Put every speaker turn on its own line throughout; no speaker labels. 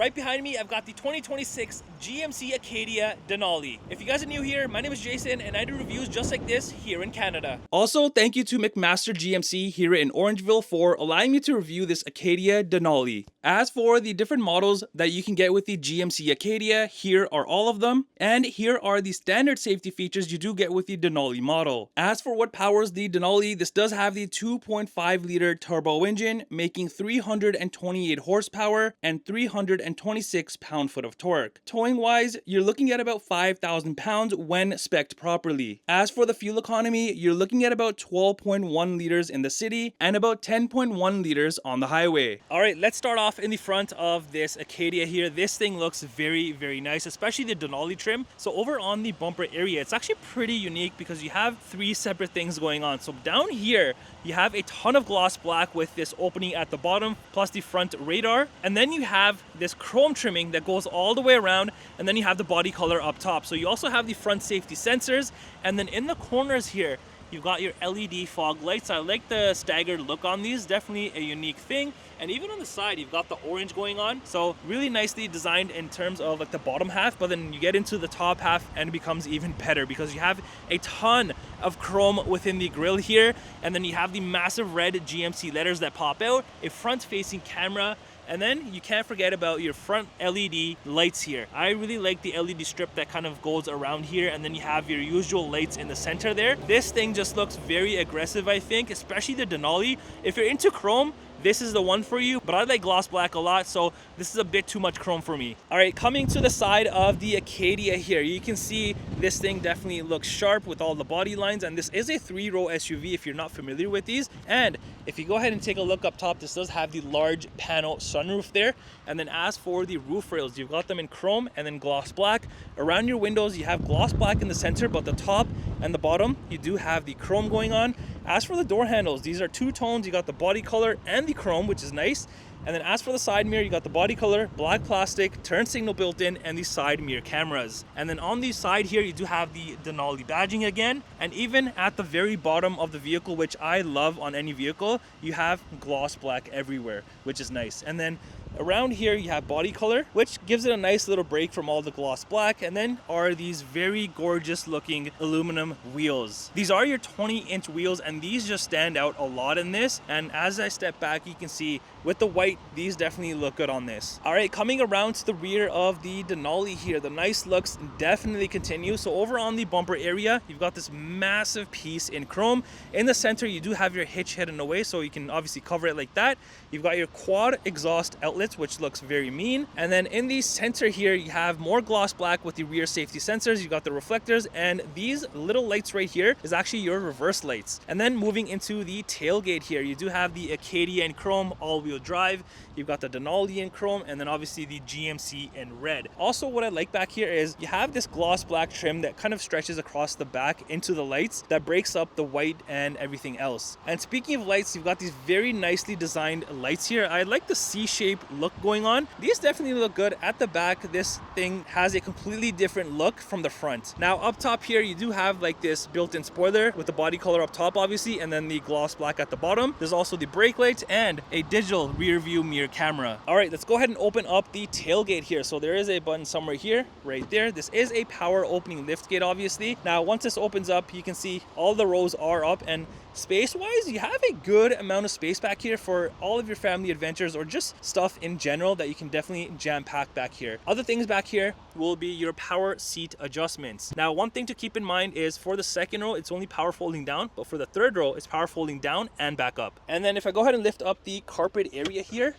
right behind me, I've got the 2026 GMC Acadia Denali. If you guys are new here, my name is Jason and I do reviews just like this here in Canada. Also, thank you to MacMaster GMC here in Orangeville for allowing me to review this Acadia Denali. As for the different models that you can get with the GMC Acadia, here are all of them. And here are the standard safety features you do get with the Denali model. As for what powers the Denali, this does have the 2.5 liter turbo engine, making 328 horsepower and 326 pound-foot of torque. Towing wise, you're looking at about 5,000 pounds when spec'd properly. As for the fuel economy, you're looking at about 12.1 liters in the city and about 10.1 liters on the highway. All right, let's start off in the front of this Acadia here. This thing looks very, very nice, especially the Denali trim. So over on the bumper area, it's actually pretty unique because you have three separate things going on. So down here, you have a ton of gloss black with this opening at the bottom, plus the front radar. And then you have this chrome trimming that goes all the way around, and then you have the body color up top. So you also have the front safety sensors, and then in the corners here, you've got your LED fog lights. I like the staggered look on these, definitely a unique thing. And even on the side, you've got the orange going on. So really nicely designed in terms of like the bottom half, but then you get into the top half and it becomes even better because you have a ton of chrome within the grille here. And then you have the massive red GMC letters that pop out, a front facing camera, and then you can't forget about your front LED lights here. I really like the LED strip that kind of goes around here, and then you have your usual lights in the center there. This thing just looks very aggressive, I think, especially the Denali. If you're into chrome, this is the one for you, but I like gloss black a lot, so this is a bit too much chrome for me. All right, coming to the side of the Acadia here, you can see this thing definitely looks sharp with all the body lines, and this is a 3-row SUV if you're not familiar with these. And if you go ahead and take a look up top, this does have the large panel sunroof there. And then as for the roof rails, you've got them in chrome and then gloss black. Around your windows, you have gloss black in the center, but the top and the bottom, you do have the chrome going on. As for the door handles, these are two tones. You got the body color and the chrome, which is nice. And then as for the side mirror, you got the body color, black plastic, turn signal built in, and the side mirror cameras. And then on the side here, you do have the Denali badging again. And even at the very bottom of the vehicle, which I love on any vehicle, you have gloss black everywhere, which is nice. And then around here, you have body color, which gives it a nice little break from all the gloss black. And then are these very gorgeous looking aluminum wheels. These are your 20-inch wheels, and these just stand out a lot in this. And as I step back, you can see with the white, these definitely look good on this. All right, coming around to the rear of the Denali here, the nice looks definitely continue. So over on the bumper area, you've got this massive piece in chrome. In the center, you do have your hitch hidden away, so you can obviously cover it like that. You've got your quad exhaust outlets, which looks very mean. And then in the center here, you have more gloss black with the rear safety sensors. You got the reflectors, and these little lights right here is actually your reverse lights. And then moving into the tailgate here, you do have the Acadia in chrome all-wheel drive. You've got the Denali in chrome, and then obviously the GMC in red. Also, what I like back here is you have this gloss black trim that kind of stretches across the back into the lights that breaks up the white and everything else. And speaking of lights, you've got these very nicely designed lights here. I like the C-shape look going on. These definitely look good. At the back, this thing has a completely different look from the front. Now up top here, you do have like this built-in spoiler with the body color up top obviously, and then the gloss black at the bottom. There's also the brake lights and a digital rear view mirror camera. All right, let's go ahead and open up the tailgate here. So there is a button somewhere here, right there. This is a power opening lift gate obviously. Now once this opens up, you can see all the rows are up, and space wise, you have a good amount of space back here for all of your family adventures or just stuff in general that you can definitely jam pack back here. Other things back here will be your power seat adjustments. Now, one thing to keep in mind is for the second row, it's only power folding down, but for the third row, it's power folding down and back up. And then if I go ahead and lift up the carpet area here,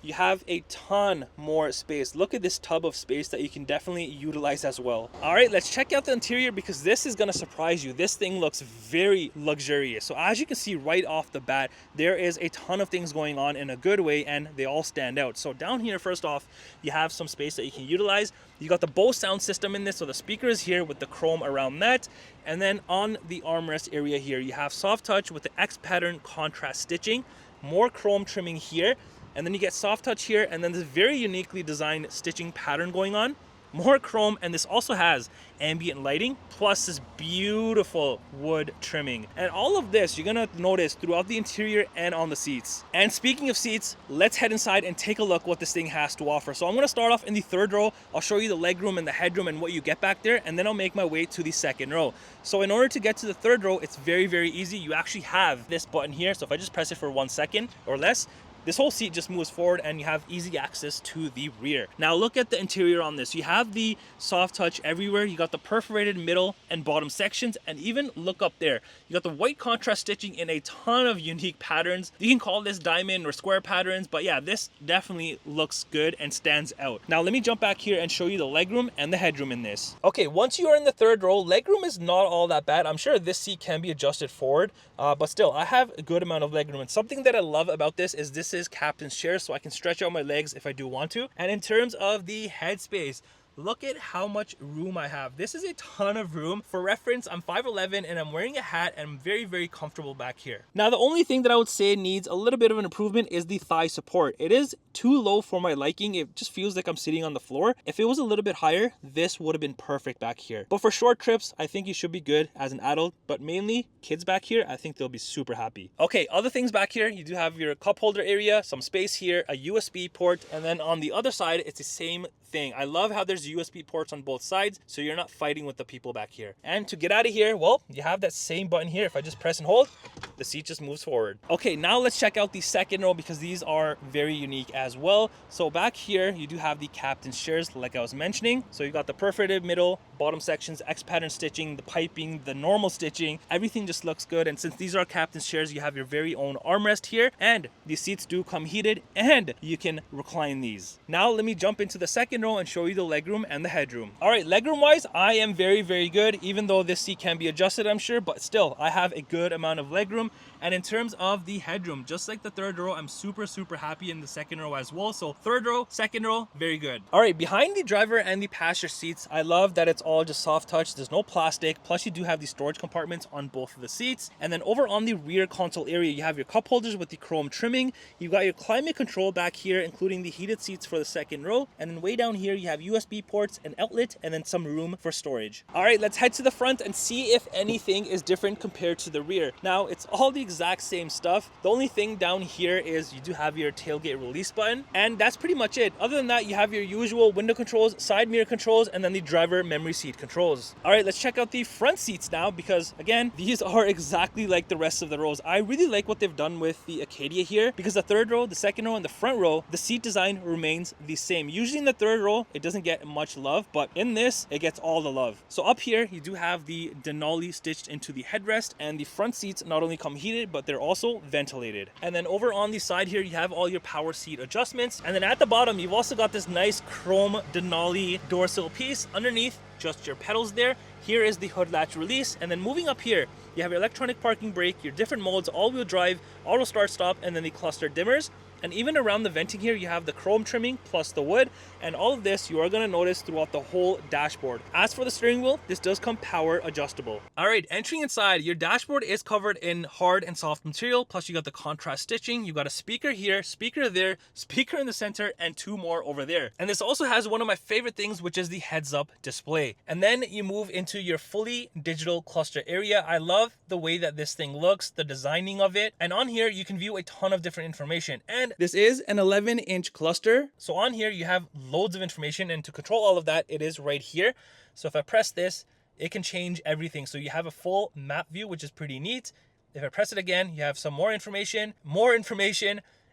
you have a ton more space. Look at this tub of space that you can definitely utilize as well. All right, let's check out the interior because this is gonna surprise you. This thing looks very luxurious. So as you can see right off the bat, there is a ton of things going on in a good way, and they all stand out. So down here, first off, you have some space that you can utilize. You got the Bose sound system in this, so the speaker is here with the chrome around that. And then on the armrest area here, you have soft touch with the X pattern contrast stitching, more chrome trimming here. And then you get soft touch here, and then this very uniquely designed stitching pattern going on. more chrome, and this also has ambient lighting plus this beautiful wood trimming. And all of this you're gonna notice throughout the interior and on the seats. And speaking of seats, let's head inside and take a look what this thing has to offer. So I'm gonna start off in the third row. I'll show you the legroom and the headroom and what you get back there, and then I'll make my way to the second row. So in order to get to the third row, it's very, very easy. You actually have this button here. So if I just press it for 1 second or less, this whole seat just moves forward and you have easy access to the rear. Now look at the interior on this. You have the soft touch everywhere. You got the perforated middle and bottom sections, and even look up there. You got the white contrast stitching in a ton of unique patterns. You can call this diamond or square patterns, but yeah, this definitely looks good and stands out. Now let me jump back here and show you the legroom and the headroom in this. Okay, once you are in the third row, legroom is not all that bad. I'm sure this seat can be adjusted forward, but still, I have a good amount of legroom. And something that I love about this is captain's chair, so I can stretch out my legs if I do want to. And in terms of the headspace, look at how much room I have. This is a ton of room. For reference, I'm 5'11" and I'm wearing a hat and I'm very, very comfortable back here. Now, the only thing that I would say needs a little bit of an improvement is the thigh support. It is too low for my liking. It just feels like I'm sitting on the floor. If it was a little bit higher, this would have been perfect back here. But for short trips, I think you should be good as an adult, but mainly kids back here, I think they'll be super happy. Okay, other things back here, you do have your cup holder area, some space here, a USB port, and then on the other side, it's the same thing. I love how there's USB ports on both sides, so you're not fighting with the people back here. And to get out of here, well, you have that same button here. If I just press and hold, the seat just moves forward. Okay, now let's check out the second row because these are very unique as well. So back here, you do have the captain's chairs, like I was mentioning. So you got the perforated middle, bottom sections, X pattern stitching, the piping, the normal stitching, everything just looks good. And since these are captain's chairs, you have your very own armrest here, and these seats do come heated and you can recline these. Now let me jump into the second row and show you the legroom and the headroom. All right, legroom wise, I am very, very good, even though this seat can be adjusted, I'm sure, but still, I have a good amount of legroom. And in terms of the headroom, just like the third row, I'm super, super happy in the second row as well. So third row, second row, very good. All right, behind the driver and the passenger seats, I love that it's all just soft touch. There's no plastic. Plus you do have the storage compartments on both of the seats. And then over on the rear console area, you have your cup holders with the chrome trimming. You've got your climate control back here, including the heated seats for the second row. And then way down here, you have USB ports, an outlet, and then some room for storage. All right, let's head to the front and see if anything is different compared to the rear. Now, it's all the exact same stuff. The only thing down here is you do have your tailgate release button, and that's pretty much it. Other than that, you have your usual window controls, side mirror controls, and then the driver memory seat controls. All right, let's check out the front seats now, because again, these are exactly like the rest of the rows. I really like what they've done with the Acadia here, because the third row, the second row, and the front row, the seat design remains the same. Usually in the third row, it doesn't get much love, but in this, it gets all the love. So up here, you do have the Denali stitched into the headrest, and the front seats not only come heated, but they're also ventilated. And then over on the side here, you have all your power seat adjustments. And then at the bottom, you've also got this nice chrome Denali door sill piece. Underneath, just your pedals there. Here is the hood latch release. And then moving up here, you have your electronic parking brake, your different modes, all-wheel drive, auto start stop, and then the cluster dimmers. And even around the venting here, you have the chrome trimming plus the wood, and all of this you are going to notice throughout the whole dashboard. As for the steering wheel, this does come power adjustable. All right, entering inside, your dashboard is covered in hard and soft material, plus you got the contrast stitching. You got a speaker here, speaker there, speaker in the center, and two more over there. And this also has one of my favorite things, which is the heads-up display. And then you move into your fully digital cluster area. I love the way that this thing looks, the designing of it. And on here, you can view a ton of different information. And this is an 11-inch cluster. So on here, you have loads of information, and to control all of that, it is right here. So if I press this, it can change everything. So you have a full map view, which is pretty neat. If I press it again, you have some more information,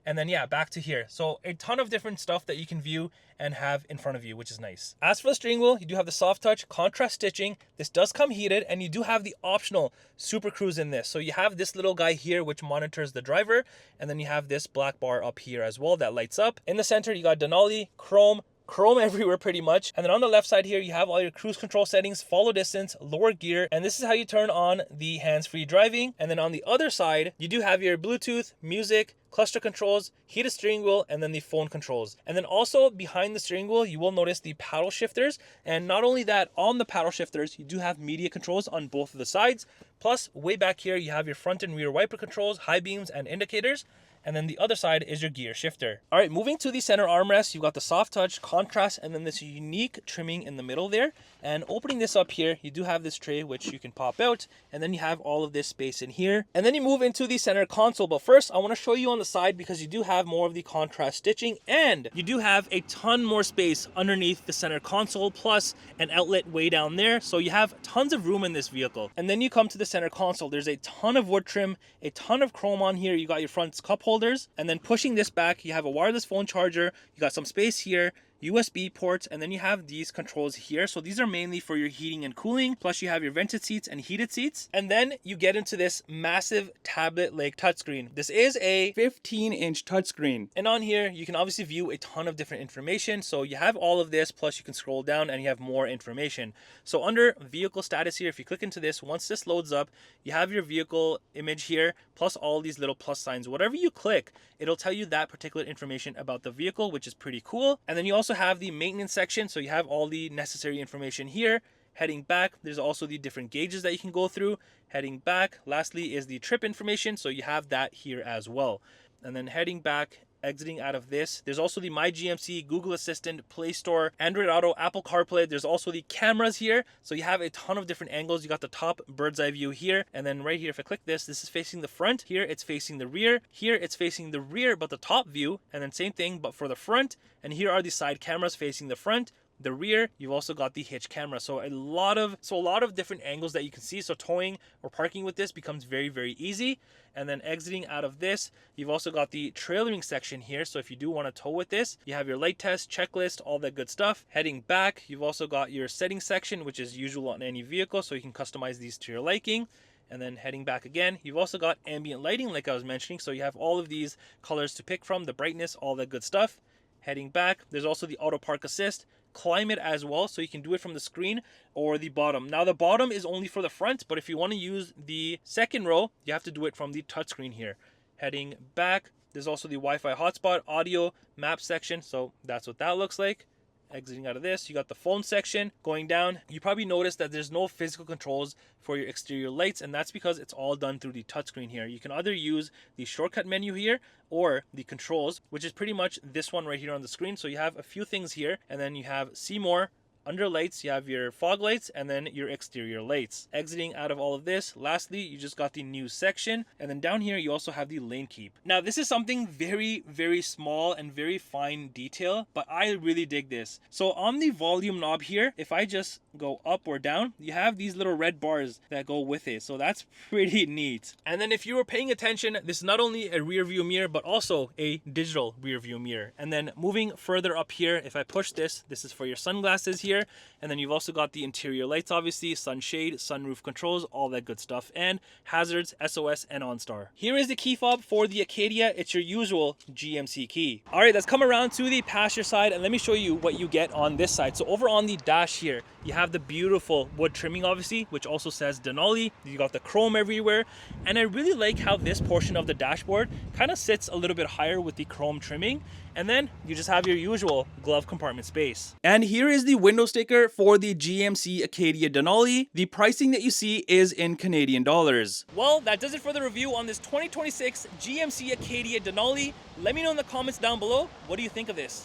and then yeah, back to here. So a ton of different stuff that you can view and have in front of you, which is nice. As for the steering wheel, you do have the soft touch contrast stitching. This does come heated, and you do have the optional Super Cruise in this. So you have this little guy here, which monitors the driver, and then you have this black bar up here as well that lights up. In the center, you got Denali, chrome everywhere pretty much. And then on the left side here, you have all your cruise control settings, follow distance, lower gear, and this is how you turn on the hands-free driving. And then on the other side, you do have your Bluetooth, music, cluster controls, heated steering wheel, and then the phone controls. And then also behind the steering wheel, you will notice the paddle shifters. And not only that, on the paddle shifters, you do have media controls on both of the sides. Plus, way back here, you have your front and rear wiper controls, high beams, and indicators. and then the other side is your gear shifter. All right, moving to the center armrest, you've got the soft touch, contrast, and then this unique trimming in the middle there. And opening this up here, you do have this tray which you can pop out, and then you have all of this space in here. And then you move into the center console. But first, I want to show you on the side because you do have more of the contrast stitching, and you do have a ton more space underneath the center console, plus an outlet way down there. So you have tons of room in this vehicle. And then you come to the center console. There's a ton of wood trim, a ton of chrome on here. You got your front cup holders, and then pushing this back, you have a wireless phone charger. You got some space here, USB ports, and then you have these controls here. So these are mainly for your heating and cooling, plus you have your vented seats and heated seats. And then you get into this massive tablet-like touchscreen. This is a 15-inch touchscreen, and on here you can obviously view a ton of different information. So you have all of this, plus you can scroll down and you have more information. So under vehicle status here, if you click into this, once this loads up, you have your vehicle image here, plus all these little plus signs. Whatever you click, it'll tell you that particular information about the vehicle, which is pretty cool. And then you also have the maintenance section, so you have all the necessary information here. Heading back, there's also the different gauges that you can go through. Heading back, lastly, is the trip information, so you have that here as well. And then heading back, exiting out of this, there's also the My GMC, Google Assistant, Play Store, Android Auto, Apple CarPlay. There's also the cameras here, so you have a ton of different angles. You got the top bird's eye view here, and then right here, if I click this is facing the front. Here it's facing the rear. Here it's facing the rear but the top view, and then same thing but for the front. And here are the side cameras facing the front, the rear. You've also got the hitch camera, so a lot of different angles that you can see. So towing or parking with this becomes very, very easy. And then exiting out of this, you've also got the trailering section here. So if you do want to tow with this, you have your light test, checklist, all that good stuff. Heading back, you've also got your settings section, which is usual on any vehicle, so you can customize these to your liking. And then heading back again, you've also got ambient lighting, like I was mentioning, so you have all of these colors to pick from, the brightness, all that good stuff. Heading back, there's also the auto park assist, climate as well, so you can do it from the screen or the bottom. Now the bottom is only for the front, but if you want to use the second row, you have to do it from the touchscreen here. Heading back, there's also the Wi-Fi hotspot, audio, map section, so that's what that looks like. Exiting out of this, you got the phone section. Going down, you probably noticed that there's no physical controls for your exterior lights, and that's because it's all done through the touchscreen here. You can either use the shortcut menu here or the controls, which is pretty much this one right here on the screen. So you have a few things here, and then you have see more. Under lights, you have your fog lights and then your exterior lights. Exiting out of all of this, lastly, you just got the news section. And then down here, you also have the lane keep. Now, this is something very, very small and very fine detail, but I really dig this. So on the volume knob here, if I just go up or down, you have these little red bars that go with it. So that's pretty neat. And then if you were paying attention, this is not only a rear view mirror, but also a digital rear view mirror. And then moving further up here, if I push this, this is for your sunglasses here. And then you've also got the interior lights, obviously, sunshade, sunroof controls, all that good stuff, and hazards, SOS, and OnStar. Here is the key fob for the Acadia. It's your usual GMC key. All right, let's come around to the passenger side and let me show you what you get on this side. So over on the dash here, you have the beautiful wood trimming, obviously, which also says Denali. You got the chrome everywhere. And I really like how this portion of the dashboard kind of sits a little bit higher with the chrome trimming. And then you just have your usual glove compartment space. And here is the window sticker for the GMC Acadia Denali. The pricing that you see is in Canadian dollars. Well, that does it for the review on this 2026 GMC Acadia Denali. Let me know in the comments down below, what do you think of this?